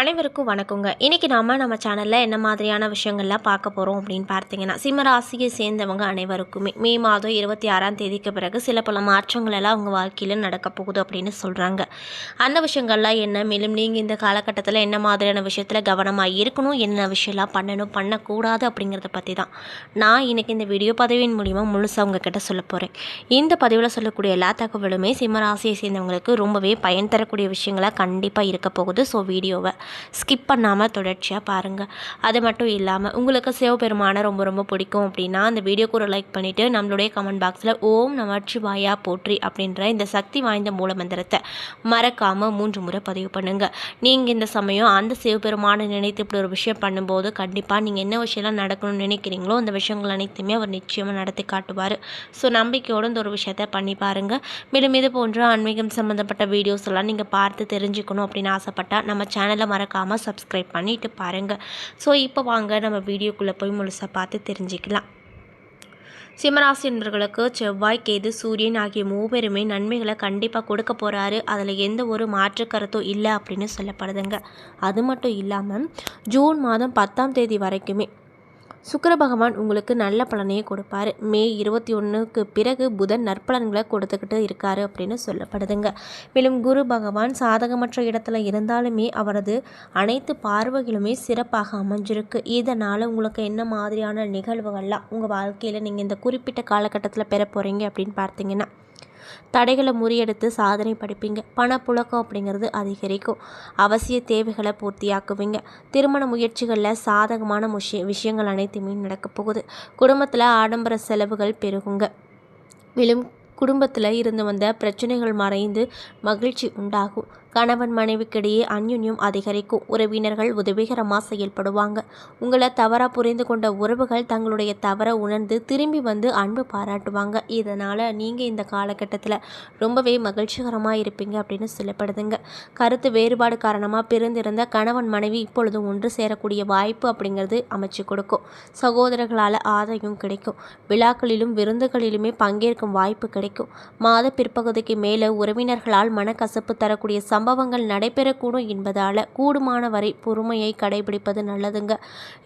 அனைவருக்கும் வணக்கங்க. இன்றைக்கி நம்ம சேனலில் என்ன மாதிரியான விஷயங்கள்லாம் பார்க்க போகிறோம் அப்படின்னு பார்த்தீங்கன்னா, சிம்ம ராசியை சேர்ந்தவங்க அனைவருக்குமே மே மாதம் 26ஆம் தேதிக்கு பிறகு சில பல மாற்றங்கள் எல்லாம் அவங்க வாழ்க்கையில் நடக்க போகுது அப்படின்னு சொல்கிறாங்க. அந்த விஷயங்கள்லாம் என்ன, மேலும் நீங்கள் இந்த காலகட்டத்தில் என்ன மாதிரியான விஷயத்தில் கவனமாக இருக்கணும், என்ன விஷயம்லாம் பண்ணணும் பண்ணக்கூடாது அப்படிங்கிறத பற்றி தான் நான் இன்றைக்கி இந்த வீடியோ பதிவின் மூலிமா முழுசாக உங்ககிட்ட சொல்ல போகிறேன். இந்த பதிவில் சொல்லக்கூடிய எல்லா தகவலுமே சிம்ம ராசியை சேர்ந்தவங்களுக்கு ரொம்பவே பயன் தரக்கூடிய விஷயங்களாக கண்டிப்பாக இருக்க போகுது. ஸோ வீடியோவை ஸ்கிப் பண்ணாமல் தொடர்ச்சியாக பாருங்கள். அது மட்டும் இல்லாமல் உங்களுக்கு சிவபெருமானை ரொம்ப ரொம்ப பிடிக்கும் அப்படின்னா அந்த வீடியோக்கு ஒரு லைக் பண்ணிவிட்டு நம்மளுடைய கமெண்ட் பாக்ஸில் ஓம் நமச்சிவாயா போற்றி அப்படின்ற இந்த சக்தி வாய்ந்த மூலமந்திரத்தை மறக்காமல் 3 முறை பதிவு பண்ணுங்கள். நீங்கள் இந்த சமயம் அந்த சிவபெருமானை நினைத்து இப்படி ஒரு விஷயம் பண்ணும்போது கண்டிப்பாக நீங்கள் என்ன விஷயம்லாம் நடக்கணும்னு நினைக்கிறீங்களோ அந்த விஷயங்கள் அனைத்துமே அவர் நிச்சயமாக நடத்தி காட்டுவார். ஸோ நம்பிக்கையோடு இந்த ஒரு விஷயத்தை பண்ணி பாருங்கள். மேலும் இது போன்ற ஆன்மீகம் சம்மந்தப்பட்ட வீடியோஸ் எல்லாம் நீங்கள் பார்த்து தெரிஞ்சுக்கணும் அப்படின்னு ஆசைப்பட்டால் நம்ம சேனலை மறக்காமல் சப்ஸ்கிரைப் பண்ணிவிட்டு பாருங்கள். ஸோ இப்போ வாங்க நம்ம வீடியோக்குள்ளே போய் முழுசாக பார்த்து தெரிஞ்சுக்கலாம். சிம்மராசி என்பவர்களுக்கு செவ்வாய், கேது, சூரியன் ஆகிய மூவருமே நன்மைகளை கண்டிப்பாக கொடுக்க போகிறாரு. அதில் எந்த ஒரு மாற்று கருத்தும் இல்லை அப்படின்னு சொல்லப்படுதுங்க. அது மட்டும் இல்லாமல் ஜூன் மாதம் 10ஆம் தேதி வரைக்குமே சுக்கிர பகவான் உங்களுக்கு நல்ல பலனையே கொடுப்பார். மே 21க்கு பிறகு புதன் நற்பலன்களை கொடுத்துக்கிட்டு இருக்காரு அப்படின்னு சொல்லப்படுதுங்க. மேலும் குரு பகவான் சாதகமற்ற இடத்துல இருந்தாலுமே அவரது அனைத்து பார்வைகளுமே சிறப்பாக அமைஞ்சிருக்கு. இதனால் உங்களுக்கு என்ன மாதிரியான நிகழ்வுகள்லாம் உங்கள் வாழ்க்கையில் நீங்கள் இந்த குறிப்பிட்ட காலகட்டத்தில் பெற போகிறீங்க அப்படின்னு பார்த்தீங்கன்னா, தடைகளை முறியெடுத்து சாதனை படிப்பீங்க. பணப்புழக்கம் அப்படிங்கிறது அதிகரிக்கும். அவசிய தேவைகளை பூர்த்தியாக்குவீங்க. திருமண முயற்சிகளில் சாதகமான விஷயங்கள் அனைத்துமே நடக்க போகுது. குடும்பத்தில் ஆடம்பர செலவுகள் பெருகுங்க. மேலும் குடும்பத்தில் இருந்து வந்த பிரச்சனைகள் மறைந்து மகிழ்ச்சி உண்டாகும். கணவன் மனைவிக்கிடையே அந்யுன்யம் அதிகரிக்கும். உறவினர்கள் உதவிகரமாக செயல்படுவாங்க. உங்களை தவறாக புரிந்து கொண்ட உறவுகள் தங்களுடைய தவறை உணர்ந்து திரும்பி வந்து அன்பு பாராட்டுவாங்க. இதனால் நீங்கள் இந்த காலகட்டத்தில் ரொம்பவே மகிழ்ச்சிகரமாக இருப்பீங்க அப்படின்னு சொல்லப்படுதுங்க. கருத்து வேறுபாடு காரணமாக பிரிந்திருந்த கணவன் மனைவி இப்பொழுது ஒன்று சேரக்கூடிய வாய்ப்பு அப்படிங்கிறது அமைச்சு கொடுக்கும். சகோதரர்களால் ஆதாயம் கிடைக்கும். விழாக்களிலும் விருந்துகளிலுமே பங்கேற்கும் வாய்ப்பு கிடைக்கும். மாத பிற்பகுதிக்கு மேலே உறவினர்களால் மனக்கசப்பு தரக்கூடிய சம்பவங்கள் நடைபெறக்கூடும் என்பதால் கூடுமான வரை பொறுமையை கடைபிடிப்பது நல்லதுங்க.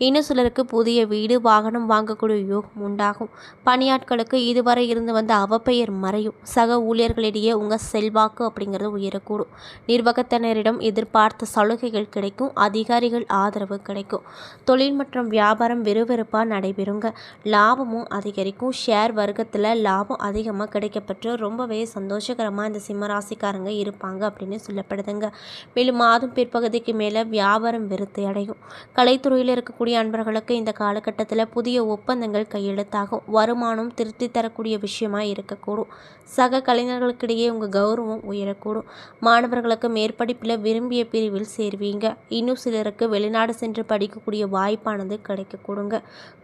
இன்னும் சிலருக்கு புதிய வீடு, வாகனம் வாங்கக்கூடிய யோகம் உண்டாகும். பணியாட்களுக்கு இதுவரை இருந்து வந்த அவப்பெயர் மறையும். சக ஊழியர்களிடையே உங்கள் செல்வாக்கு அப்படிங்கிறது உயரக்கூடும். நிர்வாகத்தினரிடம் எதிர்பார்த்த சலுகைகள் கிடைக்கும். அதிகாரிகள் ஆதரவு கிடைக்கும். தொழில் மற்றும் வியாபாரம் விறுவிறுப்பாக நடைபெறுங்க. லாபமும் அதிகரிக்கும். ஷேர் வர்க்கத்தில் லாபம் அதிகமாக கிடைக்கப்பெற்று ரொம்பவே சந்தோஷகரமாக இந்த சிம்மராசிக்காரங்க இருப்பாங்க அப்படின்னு சொல்லப்படுதுங்க. மேலும் மாதம் பிற்பகுதிக்கு மேலே வியாபாரம் விருத்தி அடையும். கலைத்துறையில் இருக்கக்கூடிய அன்பர்களுக்கு இந்த காலகட்டத்தில் புதிய ஒப்பந்தங்கள் கையெழுத்தாகும். வருமானம் திருப்தி தரக்கூடிய விஷயமா இருக்கக்கூடும். சக கலைஞர்களுக்கிடையே உங்கள் கௌரவம் உயரக்கூடும். மாணவர்களுக்கு மேற்படிப்பில் விரும்பிய பிரிவில் சேர்வீங்க. இன்னும் சிலருக்கு வெளிநாடு சென்று படிக்கக்கூடிய வாய்ப்பானது கிடைக்கக்கூடுங்க.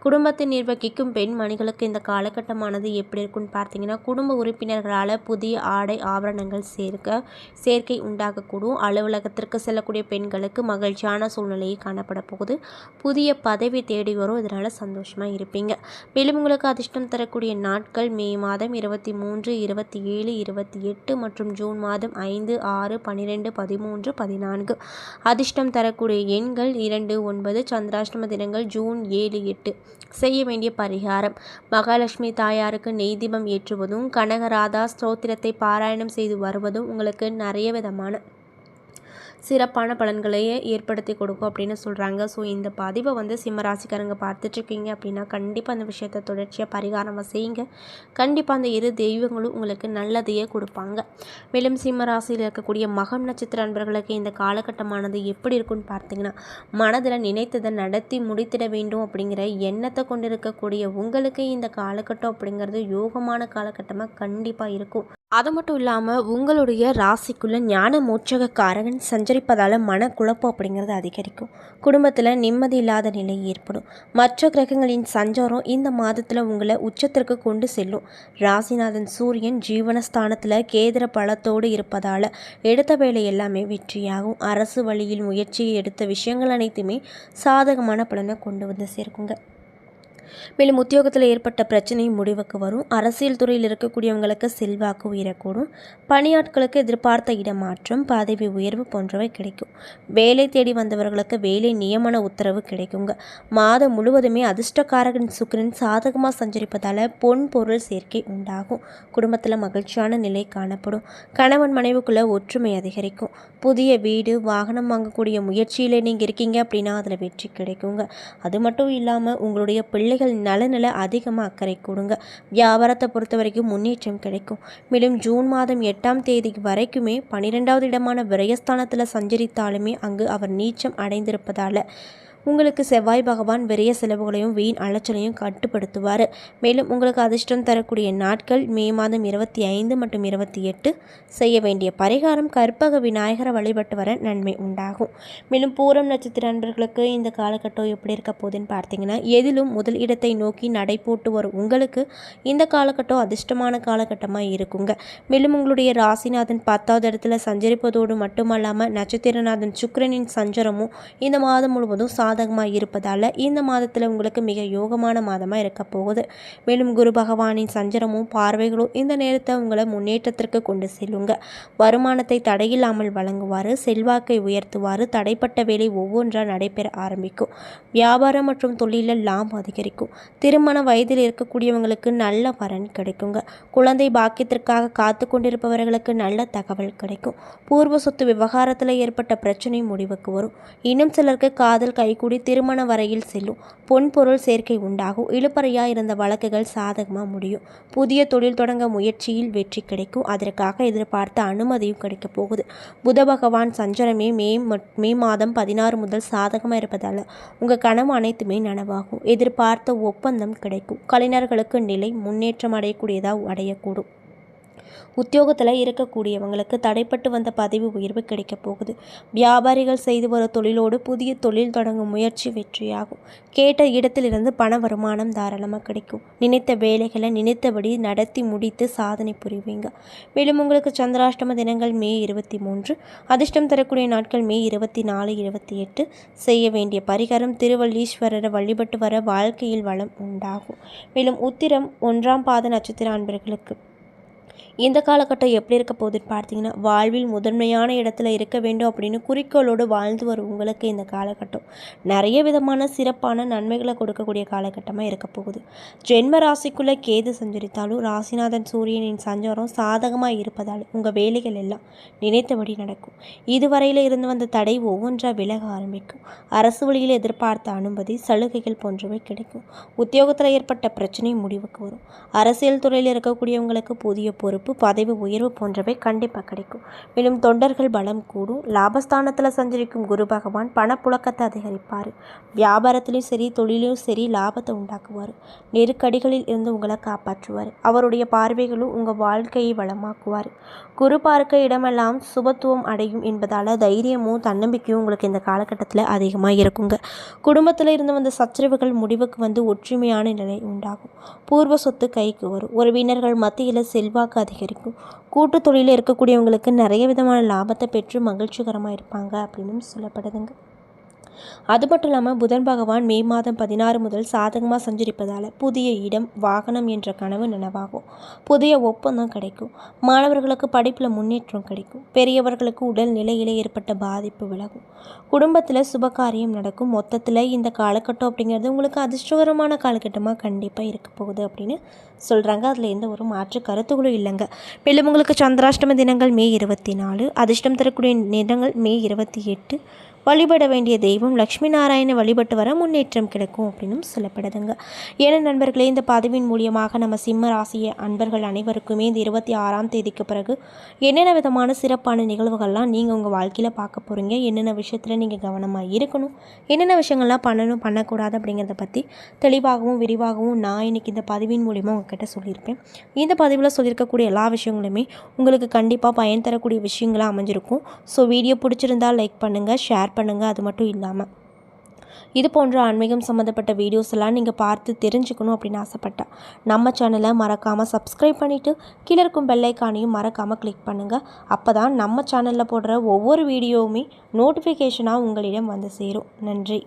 குடும்பத்தை நிர்வகிக்கும் பெண்மணிகளுக்கு இந்த காலகட்டமானது எப்படி இருக்குன்னு பார்த்தீங்கன்னா, குடும்ப உறுப்பினர்களால் புதிய ஆடை ஆபரணங்கள் சேர்க்கை உண்டாகக்கூடும். அலுவலகத்திற்கு செல்லக்கூடிய பெண்களுக்கு மகிழ்ச்சியான சூழ்நிலையை காணப்பட போகுது. புதிய பதவி தேடி வரும். இதனால் சந்தோஷமாக இருப்பீங்க. மேலும் உங்களுக்கு அதிர்ஷ்டம் தரக்கூடிய நாட்கள் மே மாதம் 23, 27, 28 மற்றும் ஜூன் மாதம் 5, 6, 12, 13, 14. அதிர்ஷ்டம் தரக்கூடிய எண்கள் 2, 9. சந்திராஷ்டம தினங்கள் ஜூன் 7, 8. செய்ய வேண்டிய பரிகாரம்: மகாலட்சுமி தாயாருக்கு நெய் தீபம் ஏற்றுவதும் கனகராதா ஸ்தோத்திரத்தை பாராயணம் செய்து வருவதும் உங்களுக்கு நிறைய விதமான சிறப்பான பலன்களையே ஏற்படுத்தி கொடுக்கும் அப்படின்னு சொல்கிறாங்க. ஸோ இந்த பதிவை சிம்மராசிக்காரங்க பார்த்துட்ருக்கீங்க அப்படின்னா கண்டிப்பாக அந்த விஷயத்தை தொடர்ச்சியாக பரிகாரமாக செய்யுங்க. கண்டிப்பாக அந்த இரு தெய்வங்களும் உங்களுக்கு நல்லதையே கொடுப்பாங்க. மேலும் சிம்மராசியில் இருக்கக்கூடிய மகம் நட்சத்திர அன்பர்களுக்கு இந்த காலகட்டமானது எப்படி இருக்குன்னு பார்த்தீங்கன்னா, மனதில் நினைத்ததை நடத்தி முடித்திட வேண்டும் அப்படிங்கிற எண்ணத்தை கொண்டு இருக்கக்கூடிய உங்களுக்கு இந்த காலகட்டம் அப்படிங்கிறது யோகமான காலகட்டமாக கண்டிப்பாக இருக்கும். அது மட்டும் இல்லாமல் உங்களுடைய ராசிக்குள்ளே ஞான மோட்சகாரகன் சஞ்சரிப்பதால் மனக்குழப்பம் அப்படிங்கிறது அதிகரிக்கும். குடும்பத்தில் நிம்மதி இல்லாத நிலை ஏற்படும். மற்ற கிரகங்களின் சஞ்சாரம் இந்த மாதத்தில் உங்களை உச்சத்திற்கு கொண்டு செல்லும். ராசிநாதன் சூரியன் ஜீவனஸ்தானத்தில் கேந்திர பலத்தோடு இருப்பதால் எடுத்த வேலை எல்லாமே வெற்றியாகும். அரசு வழியில் முயற்சியை எடுத்த விஷயங்கள் அனைத்துமே சாதகமான பலனை கொண்டு வந்து சேர்க்குங்க. மேலும் உத்தியோகத்தில் ஏற்பட்ட பிரச்சனை முடிவுக்கு வரும். அரசியல் துறையில் இருக்கக்கூடியவங்களுக்கு செல்வாக்கு உயரக்கூடும். பணியாட்களுக்கு எதிர்பார்த்த இடமாற்றம், பதவி உயர்வு போன்றவை கிடைக்கும். வேலை தேடி வந்தவர்களுக்கு வேலை நியமன உத்தரவு கிடைக்குங்க. மாதம் முழுவதுமே அதிர்ஷ்டக்காரகன் சுக்கிரன் சாதகமாக சஞ்சரிப்பதால் பொன் பொருள் சேர்க்கை உண்டாகும். குடும்பத்தில் மகிழ்ச்சியான நிலை காணப்படும். கணவன் மனைவிக்குள்ள ஒற்றுமை அதிகரிக்கும். புதிய வீடு வாகனம் வாங்கக்கூடிய முயற்சியில் நீங்கள் இருக்கீங்க அப்படின்னா அதில் வெற்றி கிடைக்குங்க. அது மட்டும் இல்லாமல் உங்களுடைய பிள்ளைகள் நலனில் அதிகமாக அக்கறை கொடுங்க. வியாபாரத்தை பொறுத்த வரைக்கும் முன்னேற்றம் கிடைக்கும். மேலும் ஜூன் மாதம் 8ஆம் தேதி வரைக்குமே 12வது இடமான விரயஸ்தானத்தில் சஞ்சரித்தாலுமே அங்கு அவர் நீச்சம் அடைந்திருப்பதால் உங்களுக்கு செவ்வாய் பகவான் விரைய செலவுகளையும் வீண் அலைச்சலையும் கட்டுப்படுத்துவார். மேலும் உங்களுக்கு அதிர்ஷ்டம் தரக்கூடிய நாட்கள் மே மாதம் 25 மற்றும் 28. செய்ய வேண்டிய பரிகாரம் கற்பக விநாயகரை வழிபட்டு வர நன்மை உண்டாகும். மேலும் பூரம் நட்சத்திர அன்பர்களுக்கு இந்த காலகட்டம் எப்படி இருக்க போகுதுன்னு பார்த்தீங்கன்னா, எதிலும் முதல் இடத்தை நோக்கி நடை போட்டு வரும் உங்களுக்கு இந்த காலகட்டம் அதிர்ஷ்டமான காலகட்டமாக இருக்குங்க. மேலும் உங்களுடைய ராசிநாதன் 10வது இடத்துல சஞ்சரிப்பதோடு மட்டுமல்லாமல் நட்சத்திரநாதன் சுக்கிரனின் சஞ்சரமும் இந்த மாதம் முழுவதும் சாதகமாக இருப்பதால் இந்த மாதத்தில் உங்களுக்கு மிக யோகமான மாதமாக இருக்க போகுது. மேலும் குரு பகவானின் சஞ்சரமும் பார்வைகளும் இந்த நேரத்தை உங்களை முன்னேற்றத்திற்கு கொண்டு செல்லுங்க. வருமானத்தை தடையில்லாமல் வழங்குவார். செல்வாக்கை உயர்த்துவார். தடைப்பட்ட வேலை ஒவ்வொன்றாக நடைபெற ஆரம்பிக்கும். வியாபாரம் மற்றும் தொழிலில் லாபம் அதிகரிக்கும். திருமண வயதில் இருக்கக்கூடியவங்களுக்கு நல்ல வரன் கிடைக்குங்க. குழந்தை பாக்கியத்திற்காக காத்து கொண்டிருப்பவர்களுக்கு நல்ல தகவல் கிடைக்கும். பூர்வ சொத்து விவகாரத்தில் ஏற்பட்ட பிரச்சனை முடிவுக்கு வரும். இன்னும் சிலருக்கு காதல் கைகூடி திருமண வரையில் செல்லும். பொன் பொருள் சேர்க்கை உண்டாகும். இழுப்பறையாக இருந்த வழக்குகள் சாதகமாக முடியும். புதிய தொழில் தொடங்க முயற்சியில் வெற்றி கிடைக்கும். அதற்காக எதிர்பார்த்த அனுமதியும் கிடைக்க போகுது. புத பகவான் சஞ்சரமே மே மாதம் 16 முதல் சாதகமாக இருப்பதால் உங்கள் கனவு அனைத்துமே நனவாகும். எதிர்பார்த்த ஒப்பந்தம் கிடைக்கும். கலைஞர்களுக்கு நிலை முன்னேற்றம் அடையக்கூடும். உத்தியோகத்தில் இருக்கக்கூடியவங்களுக்கு தடைப்பட்டு வந்த பதவி உயர்வு கிடைக்க போகுது. வியாபாரிகள் செய்து வரும் தொழிலோடு புதிய தொழில் தொடங்கும் முயற்சி வெற்றியாகும். கேட்ட இடத்திலிருந்து பண வருமானம் தாராளமாக கிடைக்கும். நினைத்த வேலைகளை நினைத்தபடி நடத்தி முடித்து சாதனை புரிவீங்க. மேலும் உங்களுக்கு சந்திராஷ்டம தினங்கள் மே 23. அதிர்ஷ்டம் தரக்கூடிய நாட்கள் மே 24, 28. செய்ய வேண்டிய பரிகாரம் திருவள்ளீஸ்வரரை வழிபட்டு வர வாழ்க்கையில் வளம் உண்டாகும். மேலும் உத்திரம் 1ஆம் பாத நட்சத்திர அன்பர்களுக்கு இந்த காலகட்டம் எப்படி இருக்க போகுதுன்னு பார்த்தீங்கன்னா, வாழ்வில் முதன்மையான இடத்துல இருக்க வேண்டும் அப்படின்னு குறிக்கோளோடு வாழ்ந்து வரும் உங்களுக்கு இந்த காலகட்டம் நிறைய விதமான சிறப்பான நன்மைகளை கொடுக்கக்கூடிய காலகட்டமாக இருக்க போகுது. ஜென்ம ராசிக்குள்ளே கேது சஞ்சரித்தாலும் ராசிநாதன் சூரியனின் சஞ்சாரம் சாதகமாக இருப்பதால் உங்கள் வேலைகள் எல்லாம் நினைத்தபடி நடக்கும். இதுவரையில் இருந்து வந்த தடை ஒவ்வொன்றாக விலக ஆரம்பிக்கும். அரசு வழியில் எதிர்பார்த்த அனுமதி சலுகைகள் போன்றவை கிடைக்கும். உத்தியோகத்தில் ஏற்பட்ட பிரச்சனை முடிவுக்கு வரும். அரசியல் துறையில் இருக்கக்கூடியவங்களுக்கு புதிய பொறுப்பு பதவி உயர்வு போன்றவை கண்டிப்பாக கிடைக்கும். மேலும் தொண்டர்கள் பலம் கூடும். லாபஸ்தானத்தில் சஞ்சரிக்கும் குரு பகவான் பணப்புழக்கத்தை அதிகரிப்பார். வியாபாரத்திலையும் சரி தொழிலையும் சரி லாபத்தை உண்டாக்குவார். நெருக்கடிகளில் இருந்து உங்களை காப்பாற்றுவார். அவருடைய பார்வைகளும் உங்கள் வாழ்க்கையை வளமாக்குவார். குரு பார்க்க இடமெல்லாம் சுபத்துவம் அடையும் என்பதால் தைரியமும் தன்னம்பிக்கையும் உங்களுக்கு இந்த காலகட்டத்தில் அதிகமாக இருக்குங்க. குடும்பத்தில் இருந்து வந்த சச்சரவுகள் முடிவுக்கு வந்து ஒற்றுமையான நிலை உண்டாகும். பூர்வ சொத்து கைக்கு வரும். உறவினர்கள் மத்தியில் செல்வாக்கு அதிகரிக்கும். கூட்டு தொழிலில் இருக்கக்கூடியவங்களுக்கு நிறைய விதமான லாபத்தை பெற்று மகிழ்ச்சிகரமாக இருப்பாங்க அப்படின்னு சொல்லப்படுதுங்க. அது மட்டும் இல்லாமல் புதன் பகவான் மே மாதம் 16 முதல் சாதகமாக சஞ்சரிப்பதால் புதிய இடம் வாகனம் என்ற கனவு நனவாகும். புதிய ஒப்பந்தம் கிடைக்கும். மாணவர்களுக்கு படிப்பில் முன்னேற்றம் கிடைக்கும். பெரியவர்களுக்கு உடல் நிலையில் ஏற்பட்ட பாதிப்பு விலகும். குடும்பத்தில் சுபகாரியம் நடக்கும். மொத்தத்தில் இந்த காலகட்டம் அப்படிங்கிறது உங்களுக்கு அதிர்ஷ்டகரமான காலகட்டமாக கண்டிப்பாக இருக்க போகுது அப்படின்னு சொல்கிறாங்க. அதில் எந்த ஒரு மாற்று கருத்துகளும் இல்லைங்க. மேலும் உங்களுக்கு சந்திராஷ்டம தினங்கள் மே 24. அதிர்ஷ்டம் தரக்கூடிய தினங்கள் மே 28. வழிபட வேண்டிய தெய்வம் லக்ஷ்மி நாராயண வழிபட்டு வர முன்னேற்றம் கிடைக்கும் அப்படின்னு சொல்லப்படுதுங்க. ஏன்னா நண்பர்களே, இந்த பதிவின் மூலியமாக நம்ம சிம்ம ராசிய அன்பர்கள் அனைவருக்குமே இந்த 26ஆம் தேதிக்கு பிறகு என்னென்ன விதமான சிறப்பான நிகழ்வுகள்லாம் நீங்கள் உங்கள் வாழ்க்கையில் பார்க்க போகிறீங்க, என்னென்ன விஷயத்தில் நீங்கள் கவனமாக இருக்கணும், என்னென்ன விஷயங்கள்லாம் பண்ணணும் பண்ணக்கூடாது அப்படிங்கிறத பற்றி தெளிவாகவும் விரிவாகவும் நான் இன்றைக்கி இந்த பதிவின் மூலிமா உங்ககிட்ட சொல்லியிருப்பேன். இந்த பதிவில் சொல்லியிருக்கக்கூடிய எல்லா விஷயங்களுமே உங்களுக்கு கண்டிப்பாக பயன் தரக்கூடிய விஷயங்களாக அமைஞ்சிருக்கும். ஸோ வீடியோ பிடிச்சிருந்தால் லைக் பண்ணுங்கள், ஷேர் பண்ணுங்கள். அது மட்டும் இல்லாமல் இது போன்ற ஆன்மீகம் சம்மந்தப்பட்ட வீடியோஸ் எல்லாம் நீங்கள் பார்த்து தெரிஞ்சுக்கணும் அப்படின்னு ஆசைப்பட்டா நம்ம சேனலை மறக்காமல் சப்ஸ்கிரைப் பண்ணிவிட்டு கீழே இருக்கும் பெல் ஐக்கானையும் மறக்காமல் கிளிக் பண்ணுங்கள். அப்போ தான் நம்ம சேனலில் போடுற ஒவ்வொரு வீடியோவுமே நோட்டிஃபிகேஷனாக உங்களிடம் வந்து சேரும். நன்றி.